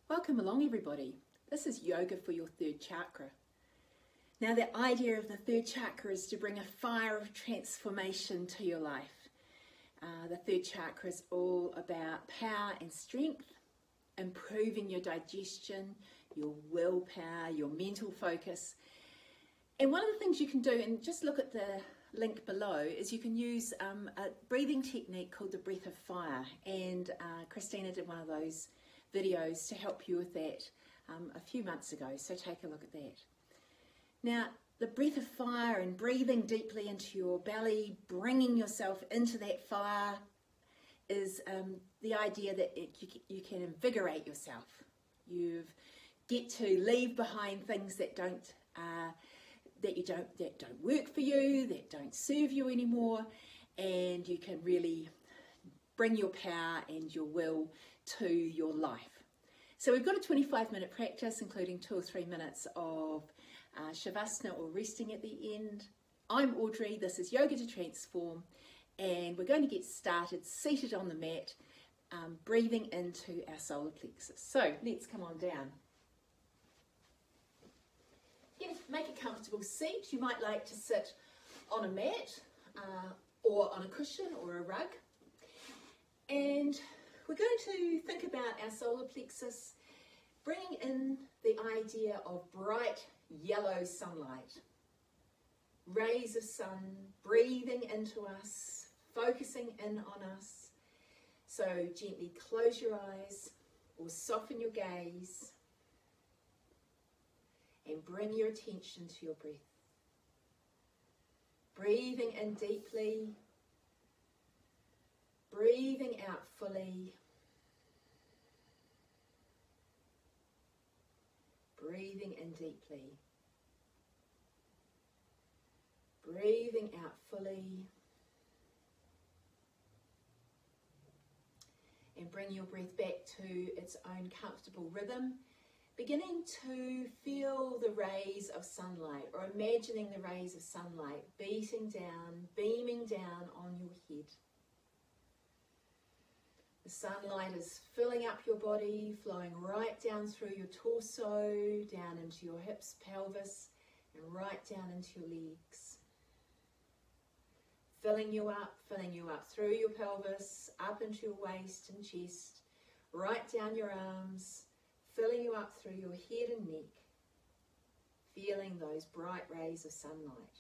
Welcome along everybody. This is yoga for your third chakra. Now the idea of the third chakra is to bring a fire of transformation to your life. The third chakra is all about power and strength, improving your digestion, your willpower, your mental focus. And one of the things you can do, and just look at the link below, is you can use a breathing technique called the breath of fire. And Christina did one of those videos to help you with that a few months ago, so take a look at that. Now, the breath of fire and breathing deeply into your belly, bringing yourself into that fire, is the idea that you can invigorate yourself. You get to leave behind things that don't work for you, that don't serve you anymore, and you can really bring your power and your will to your life. So we've got a 25-minute practice, including 2 or 3 minutes of Shavasana or resting at the end. I'm Audrey, this is Yoga to Transform, and we're going to get started seated on the mat, breathing into our solar plexus. So let's come on down. Make a comfortable seat. You might like to sit on a mat or on a cushion or a rug. And we're going to think about our solar plexus, bringing in the idea of bright yellow sunlight, rays of sun breathing into us, focusing in on us. So gently close your eyes or soften your gaze and bring your attention to your breath. Breathing in deeply, breathing out fully, breathing in deeply, breathing out fully, and bring your breath back to its own comfortable rhythm, beginning to feel the rays of sunlight, or imagining the rays of sunlight beating down, beaming down on your head. The sunlight is filling up your body, flowing right down through your torso, down into your hips, pelvis, and right down into your legs. Filling you up through your pelvis, up into your waist and chest, right down your arms, filling you up through your head and neck, feeling those bright rays of sunlight.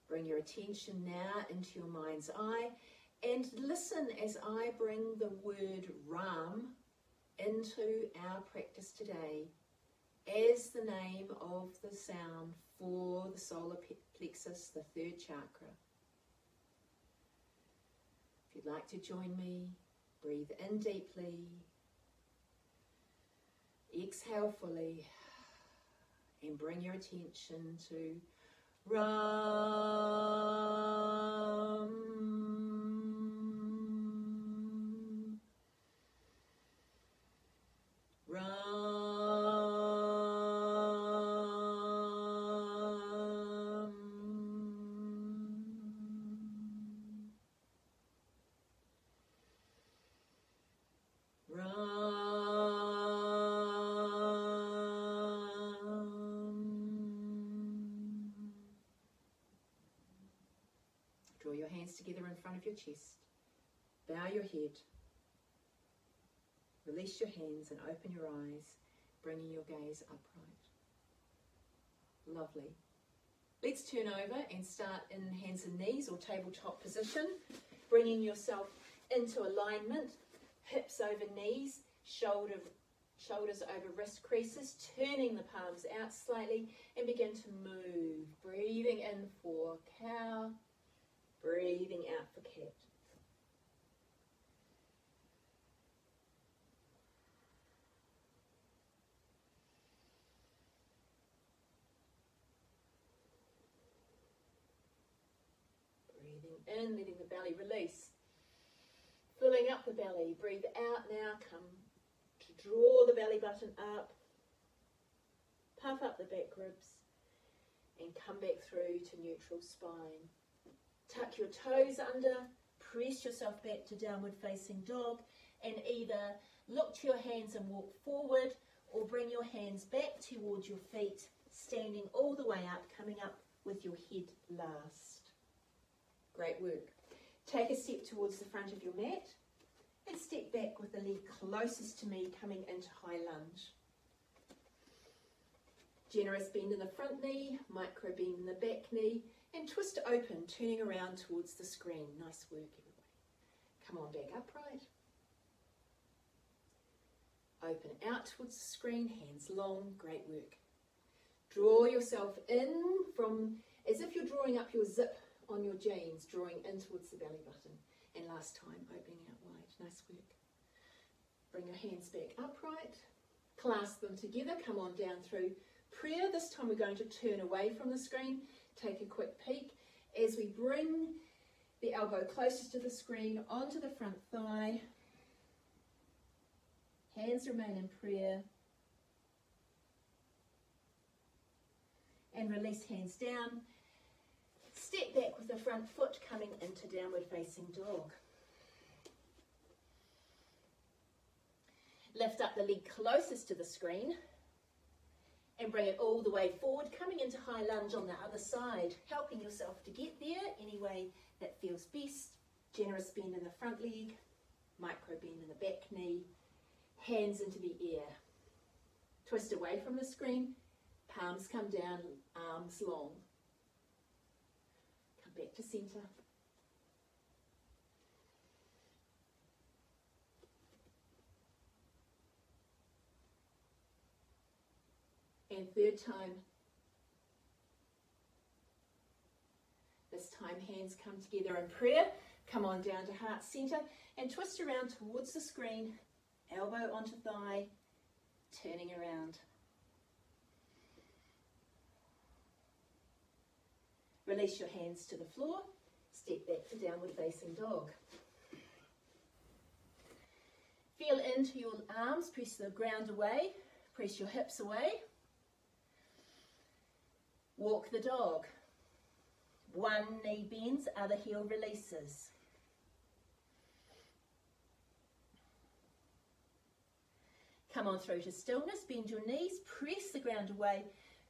Bring your attention now into your mind's eye and listen as I bring the word Ram into our practice today as the name of the sound for the solar plexus, the third chakra. If you'd like to join me, breathe in deeply, exhale fully, and bring your attention to Ram. Draw your hands together in front of your chest. Bow your head. Release your hands and open your eyes, bringing your gaze upright. Lovely. Let's turn over and start in hands and knees or tabletop position, bringing yourself into alignment, hips over knees, shoulders over wrist creases, turning the palms out slightly and begin to move. Breathing in for cow, breathing out for cat. Breathing in, letting the belly release. Filling up the belly. Breathe out now. Come to draw the belly button up. Puff up the back ribs. And come back through to neutral spine. Tuck your toes under, press yourself back to downward facing dog, and either look to your hands and walk forward, or bring your hands back towards your feet, standing all the way up, coming up with your head last. Great work. Take a step towards the front of your mat and step back with the leg closest to me, coming into high lunge. Generous bend in the front knee, micro bend in the back knee, and twist open, turning around towards the screen. Nice work, everybody. Come on back upright. Open out towards the screen, hands long, great work. Draw yourself in from, as if you're drawing up your zip on your jeans, drawing in towards the belly button. And last time, opening out wide. Nice work. Bring your hands back upright, clasp them together, come on down through prayer. This time we're going to turn away from the screen, take a quick peek as we bring the elbow closest to the screen onto the front thigh. Hands remain in prayer. And release hands down. Step back with the front foot coming into downward facing dog. Lift up the leg closest to the screen and bring it all the way forward, coming into high lunge on the other side, helping yourself to get there any way that feels best. Generous bend in the front leg, micro bend in the back knee, hands into the air. Twist away from the screen, palms come down, arms long. Come back to center. And third time. This time hands come together in prayer. Come on down to heart center and twist around towards the screen. Elbow onto thigh, turning around. Release your hands to the floor. Step back to downward facing dog. Feel into your arms. Press the ground away. Press your hips away. Walk the dog. One knee bends, other heel releases. Come on through to stillness. Bend your knees, press the ground away,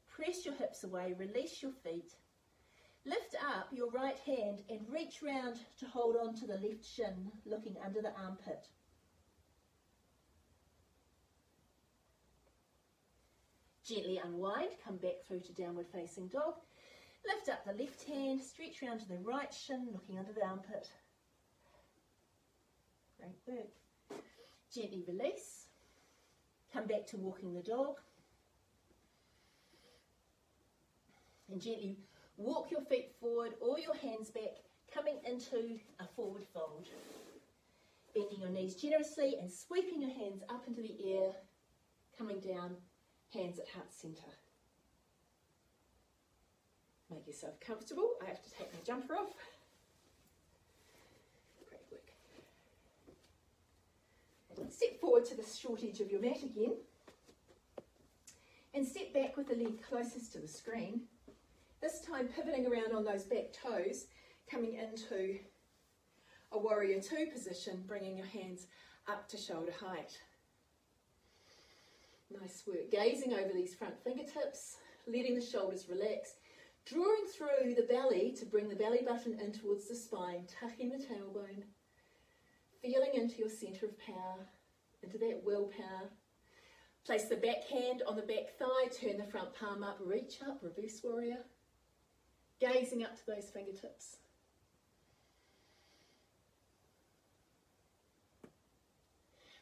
press your hips away, release your feet. Lift up your right hand and reach round to hold on to the left shin, looking under the armpit. Gently unwind, come back through to downward facing dog. Lift up the left hand, stretch round to the right shin, looking under the armpit. Great work. Gently release. Come back to walking the dog. And gently walk your feet forward or your hands back, coming into a forward fold. Bending your knees generously and sweeping your hands up into the air, coming down, hands at heart center. Make yourself comfortable. I have to take my jumper off. Great work. Step forward to the short edge of your mat again. And step back with the leg closest to the screen. This time pivoting around on those back toes, coming into a warrior two position, bringing your hands up to shoulder height. Nice work. Gazing over these front fingertips, letting the shoulders relax, drawing through the belly to bring the belly button in towards the spine, tucking the tailbone, feeling into your center of power, into that willpower. Place the back hand on the back thigh, turn the front palm up, reach up, reverse warrior. Gazing up to those fingertips.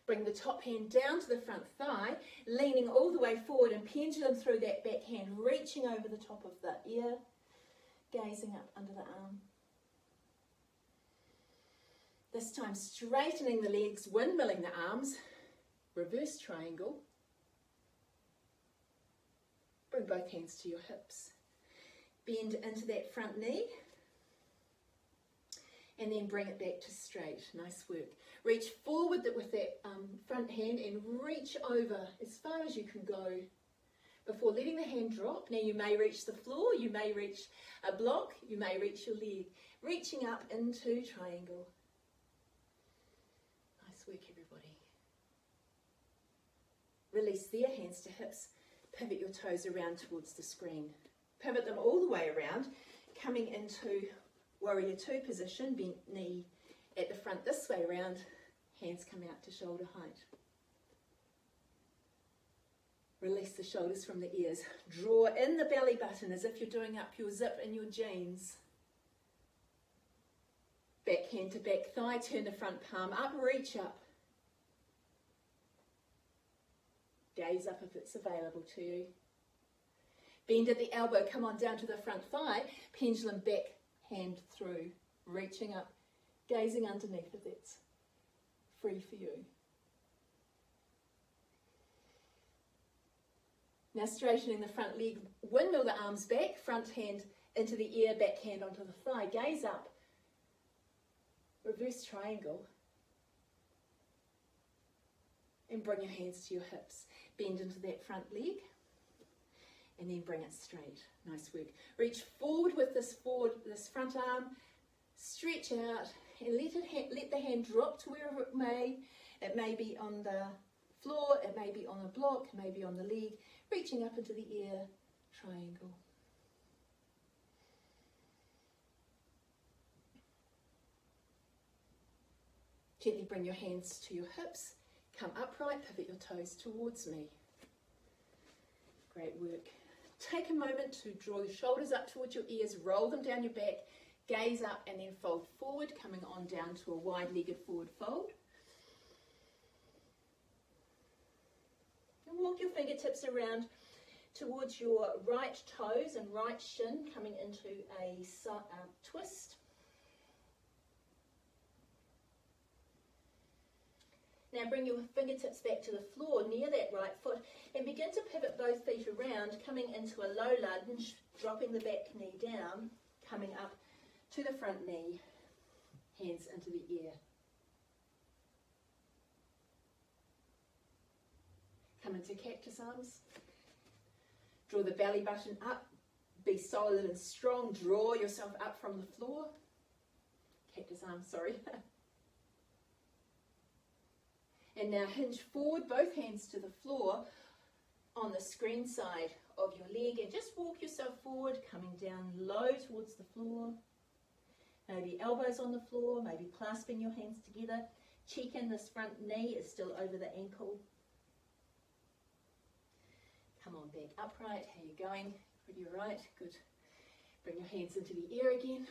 Bring the top hand down to the front thigh, leaning all the way forward and pendulum through that back hand, reaching over the top of the ear, gazing up under the arm. This time straightening the legs, windmilling the arms, reverse triangle. Bring both hands to your hips. Bend into that front knee. And then bring it back to straight. Nice work. Reach forward with that front hand and reach over as far as you can go before letting the hand drop. Now you may reach the floor, you may reach a block, you may reach your leg. reaching up into triangle. Nice work, everybody. Release there, hands to hips. Pivot your toes around towards the screen. Pivot them all the way around, coming into warrior two position, bent knee at the front this way around, hands come out to shoulder height. Release the shoulders from the ears. Draw in the belly button as if you're doing up your zip in your jeans. Back hand to back thigh, turn the front palm up, reach up. Gaze up if it's available to you. Bend at the elbow, come on down to the front thigh, pendulum back, hand through, reaching up, gazing underneath if that's free for you. Now straightening the front leg, windmill the arms back, front hand into the ear, back hand onto the thigh, gaze up, reverse triangle, and bring your hands to your hips. Bend into that front leg, and then bring it straight. Nice work. Reach forward with this front arm, stretch out, and let the hand drop to wherever it may. It may be on the floor, it may be on a block, it may be on the leg, reaching up into the ear, triangle. Gently bring your hands to your hips, come upright, pivot your toes towards me. Great work. Take a moment to draw your shoulders up towards your ears, roll them down your back, gaze up and then fold forward, coming on down to a wide-legged forward fold. And walk your fingertips around towards your right toes and right shin, coming into a twist. Now bring your fingertips back to the floor near that right foot and begin to pivot both feet around, coming into a low lunge, dropping the back knee down, coming up to the front knee, hands into the ear. Come into cactus arms. Draw the belly button up, be solid and strong, draw yourself up from the floor. Cactus arms, sorry. And now hinge forward, both hands to the floor on the screen side of your leg, and just walk yourself forward, coming down low towards the floor. Maybe elbows on the floor, maybe clasping your hands together. Check in, this front knee is still over the ankle. Come on back upright. How are you going? Pretty right. Good. Bring your hands into the ear again.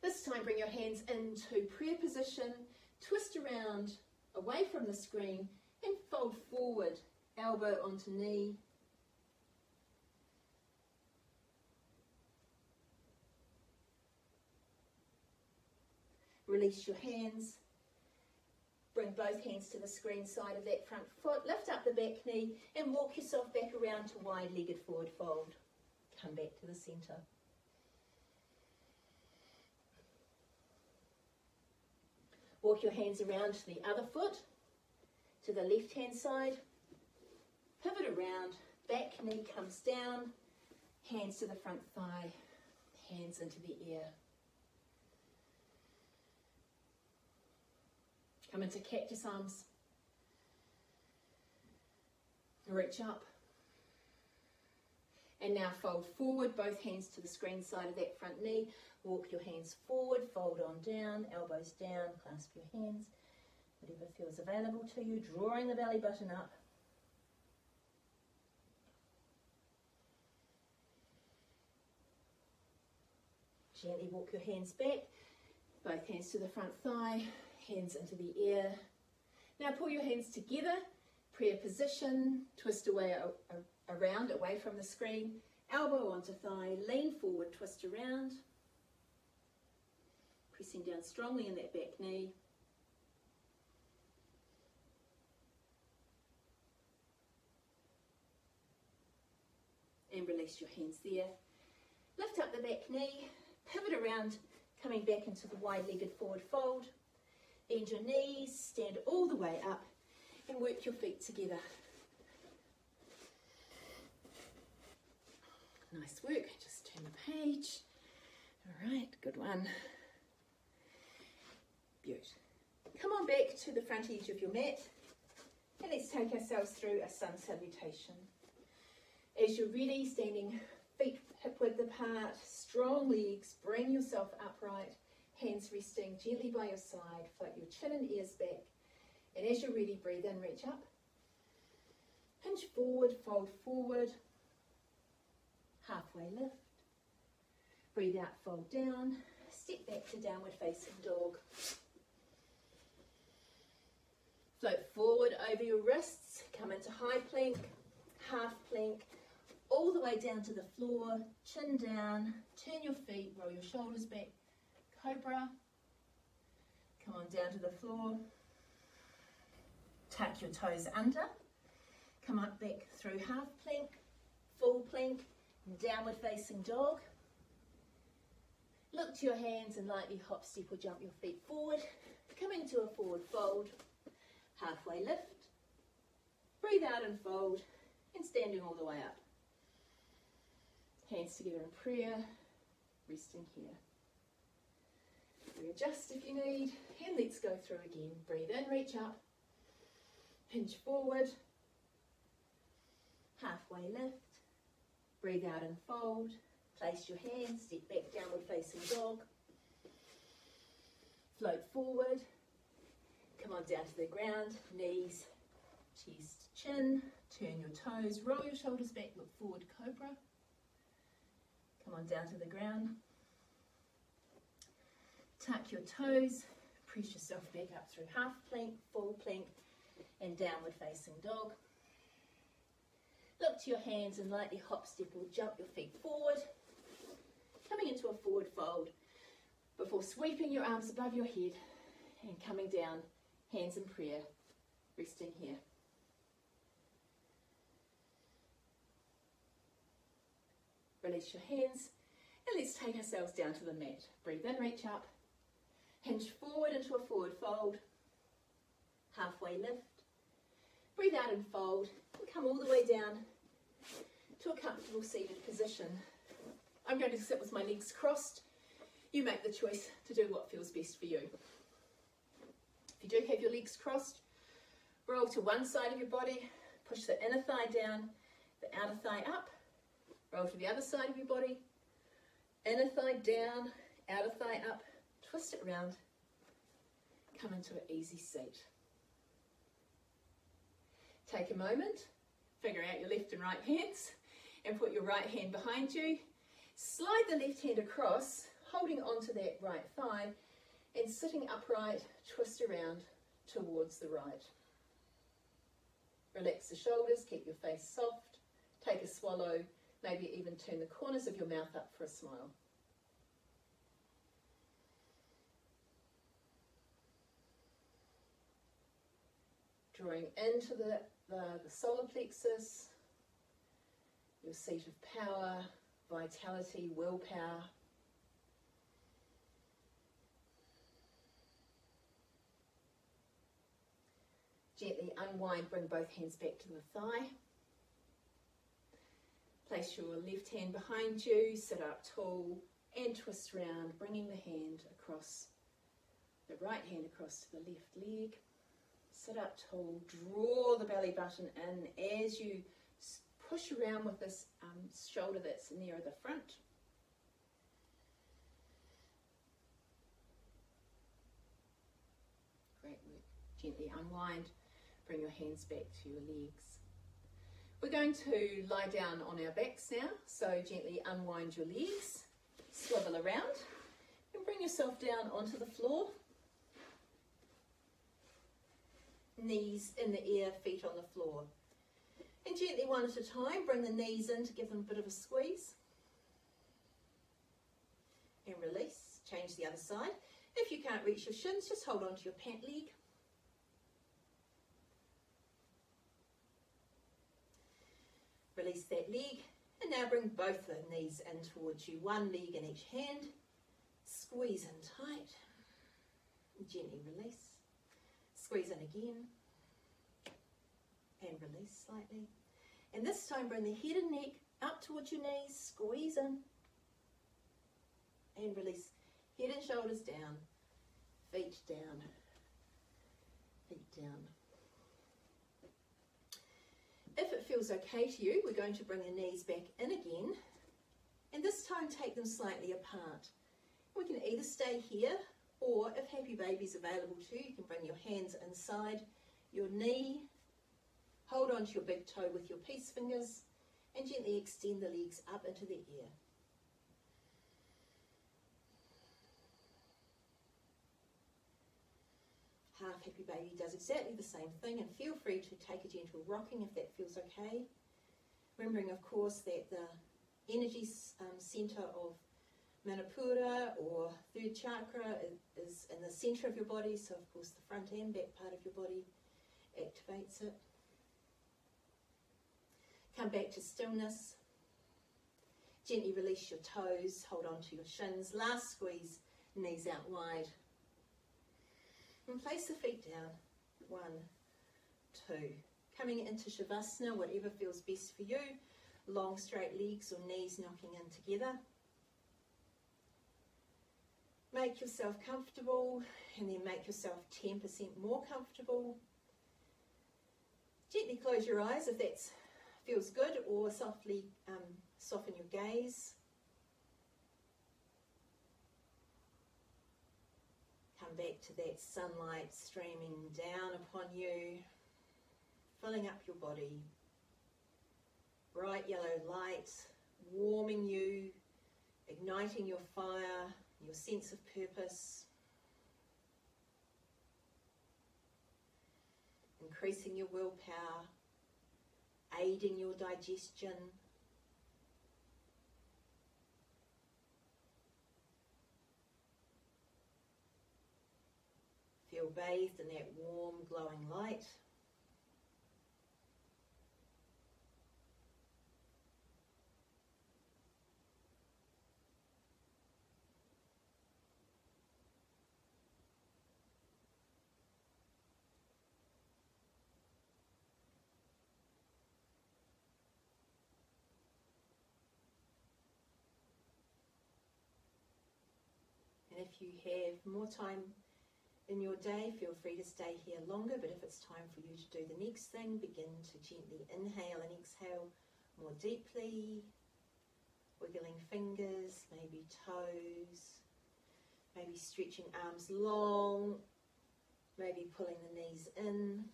This time bring your hands into prayer position. Twist around away from the screen and fold forward, elbow onto knee. Release your hands. Bring both hands to the screen side of that front foot. Lift up the back knee and walk yourself back around to wide-legged forward fold. Come back to the centre. Walk your hands around to the other foot, to the left-hand side. Pivot around, back knee comes down, hands to the front thigh, hands into the ear. Come into cactus arms. Reach up. And now fold forward, both hands to the screen side of that front knee. Walk your hands forward, fold on down, elbows down, clasp your hands. Whatever feels available to you, drawing the belly button up. Gently walk your hands back, both hands to the front thigh, hands into the ear. Now pull your hands together, prayer position, twist away around, away from the screen, elbow onto thigh, lean forward, twist around, pressing down strongly in that back knee. And release your hands there. Lift up the back knee, pivot around, coming back into the wide-legged forward fold. Bend your knees, stand all the way up, and work your feet together. Nice work. Just turn the page. All right, good one. Beaut. Come on back to the front edge of your mat and let's take ourselves through a sun salutation. As you're ready, standing feet hip width apart, strong legs, bring yourself upright, hands resting gently by your side, float your chin and ears back, and as you're ready, breathe in, reach up, hinge forward, fold forward, halfway lift, breathe out, fold down, step back to downward facing dog. Float forward over your wrists, come into high plank, half plank, all the way down to the floor, chin down, turn your feet, roll your shoulders back, cobra, come on down to the floor, tuck your toes under, come up back through half plank, full plank, downward facing dog. Look to your hands and lightly hop, step or jump your feet forward, come into a forward fold, halfway lift, breathe out and fold, and standing all the way up. Hands together in prayer, resting here. Readjust if you need, and let's go through again. Breathe in, reach up, hinge forward, halfway lift, breathe out and fold, place your hands, step back, downward facing dog, float forward, come on down to the ground, knees, chest, chin, turn your toes, roll your shoulders back, look forward, cobra. Come on down to the ground. Tuck your toes, press yourself back up through half plank, full plank, and downward facing dog. Look to your hands and lightly hop, step or jump your feet forward, coming into a forward fold before sweeping your arms above your head and coming down, hands in prayer, resting here. Release your hands and let's take ourselves down to the mat. Breathe in, reach up, hinge forward into a forward fold, halfway lift, breathe out and fold, and come all the way down to a comfortable seated position. I'm going to sit with my legs crossed. You make the choice to do what feels best for you. If you do have your legs crossed, roll to one side of your body, push the inner thigh down, the outer thigh up, roll to the other side of your body, inner thigh down, outer thigh up, twist it round, come into an easy seat. Take a moment, figure out your left and right hands, and put your right hand behind you. Slide the left hand across, holding onto that right thigh, and sitting upright, twist around towards the right. Relax the shoulders, keep your face soft, take a swallow, maybe even turn the corners of your mouth up for a smile. Drawing into the solar plexus, your seat of power, vitality, willpower. Gently unwind, bring both hands back to the thigh. Place your left hand behind you, sit up tall and twist round, bringing the hand across, the right hand across to the left leg. Sit up tall, draw the belly button in as you push around with this shoulder that's nearer the front. Great work. Gently unwind, bring your hands back to your legs. We're going to lie down on our backs now, so gently unwind your legs, swivel around, and bring yourself down onto the floor. Knees in the air, feet on the floor. And gently, one at a time, bring the knees in to give them a bit of a squeeze. And release, change the other side. If you can't reach your shins, just hold on to your pant leg. Release that leg, and now bring both the knees in towards you, one leg in each hand. Squeeze in tight, gently release. Squeeze in again, and release slightly. And this time bring the head and neck up towards your knees, squeeze in, And release. Head and shoulders down, feet down, feet down. If it feels okay to you, we're going to bring the knees back in again, and this time take them slightly apart. We can either stay here, or if Happy Baby's available too, you can bring your hands inside your knee, hold onto your big toe with your peace fingers, and gently extend the legs up into the air. Half Happy Baby does exactly the same thing, and feel free to take a gentle rocking if that feels okay. Remembering, of course, that the energy centre of Manipura or third chakra is in the centre of your body, so of course the front and back part of your body activates it. Come back to stillness. Gently release your toes, hold on to your shins. Last squeeze, knees out wide. And place the feet down. 1, 2. Coming into Shavasana, whatever feels best for you. Long straight legs or knees knocking in together. Make yourself comfortable, and then make yourself 10% more comfortable. Gently close your eyes if that feels good, or softly soften your gaze. Come back to that sunlight streaming down upon you, filling up your body. Bright yellow light, warming you, igniting your fire, your sense of purpose, increasing your willpower, aiding your digestion. Feel bathed in that warm, glowing light. And if you have more time in your day, feel free to stay here longer, but if it's time for you to do the next thing, begin to gently inhale and exhale more deeply, wiggling fingers, maybe toes, maybe stretching arms long, maybe pulling the knees in,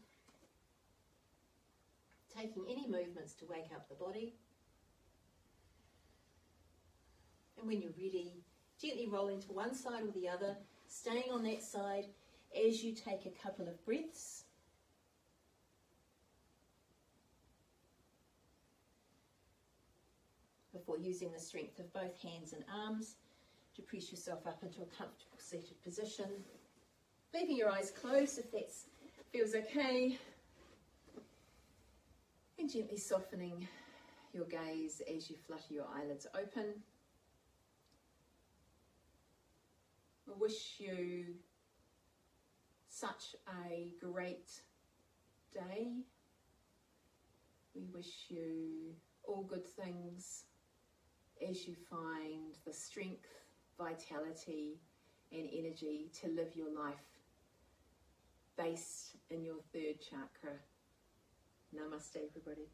taking any movements to wake up the body. And when you're ready, gently rolling to one side or the other, staying on that side as you take a couple of breaths. Before using the strength of both hands and arms to press yourself up into a comfortable seated position. Leaving your eyes closed if that feels okay. And gently softening your gaze as you flutter your eyelids open. I wish you such a great day. We wish you all good things as you find the strength, vitality and energy to live your life based in your third chakra. Namaste, everybody.